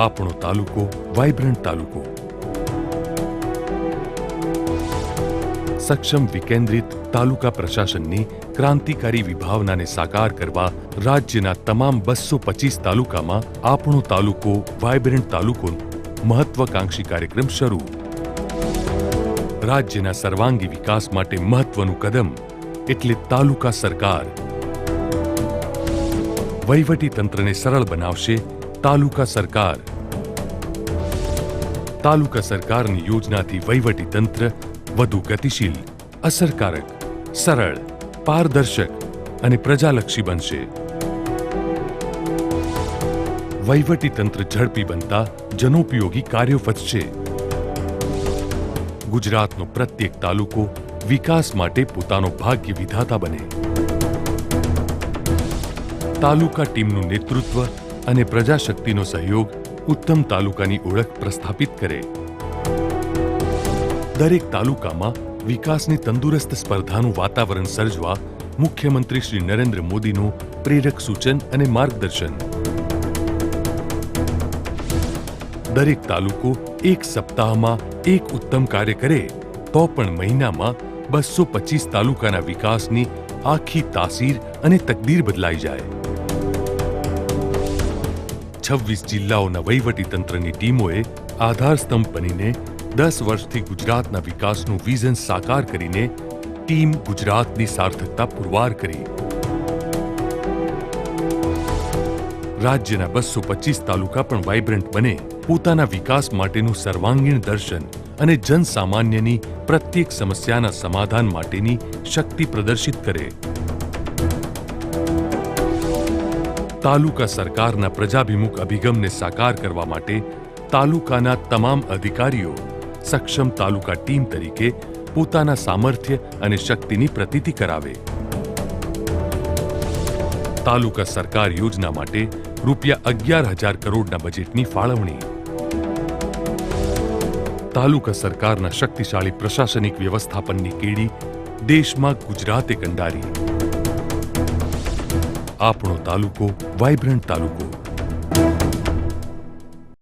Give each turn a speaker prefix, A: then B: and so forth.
A: આપણો તાલુકો વાઇબ્રન્ટ તાલુકો. સક્ષમ વિકેન્દ્રિત તાલુકા પ્રશાસનની ક્રાંતિકારી વિભાવનાને સાકાર કરવા રાજ્યના તમામ 225 તાલુકામાં આપણો તાલુકો વાઇબ્રન્ટ તાલુકો મહત્વાકાંક્ષી કાર્યક્રમ શરૂ. રાજ્યના સર્વાંગી વિકાસ માટે મહત્વનું કદમ એટલે તાલુકા સરકાર. વહીવટી તંત્રને સરળ બનાવશે તાલુકા સરકાર. તાલુકા સરકારની યોજનાથી વહીવટી તંત્ર વધુ ગતિશીલ, અસરકારક, સરળ, પારદર્શક અને પ્રજાલક્ષી બનશે. વહીવટી તંત્ર ઝડપી બનતા જનોપયોગી કાર્યો વધશે. ગુજરાતનો પ્રત્યેક તાલુકો વિકાસ માટે પોતાનો ભાગ્ય વિધાતા બને. તાલુકા ટીમનું નેતૃત્વ અને પ્રજાશક્તિનો સહયોગ ઉત્તમ તાલુકાની ઓળખ પ્રસ્થાપિત કરે. દરેક તાલુકામાં વિકાસની તંદુરસ્ત સ્પર્ધાનું વાતાવરણ સર્જવા મુખ્યમંત્રી શ્રી નરેન્દ્ર મોદીનું પ્રેરક સૂચન અને માર્ગદર્શન. દરેક તાલુકો એક સપ્તાહમાં એક ઉત્તમ કાર્ય કરે તો પણ મહિનામાં 225 તાલુકાના વિકાસની આખી તાસીર અને તકદીર બદલાઈ જાય. 26 જિલ્લાઓના વહીવટીતંત્રની ટીમોએ આધારસ્તંભ બનીને 10 વર્ષથી ગુજરાતના વિકાસનું વિઝન સાકાર કરીને ટીમ ગુજરાતની સાર્થકતા પુરવાર કરી. રાજ્યના 225 તાલુકા પણ વાઇબ્રન્ટ બને, પોતાના વિકાસ માટેનું સર્વાંગીણ દર્શન અને જનસામાન્યની પ્રત્યેક સમસ્યાના સમાધાન માટેની શક્તિ પ્રદર્શિત કરે. તાલુકા સરકારના પ્રજાભિમુખ અભિગમને સાકાર કરવા માટે તાલુકાના તમામ અધિકારીઓ સક્ષમ તાલુકા ટીમ તરીકે પોતાના સામર્થ્ય અને શક્તિની પ્રતીતિ કરાવે. તાલુકા સરકાર યોજના માટે રૂપિયા 11,000 કરોડના બજેટની ફાળવણી. તાલુકા સરકારના શક્તિશાળી પ્રશાસનિક વ્યવસ્થાપનની કેડી દેશમાં ગુજરાતે કંડારી. આપણો તાલુકો વાઇબ્રન્ટ તાલુકો.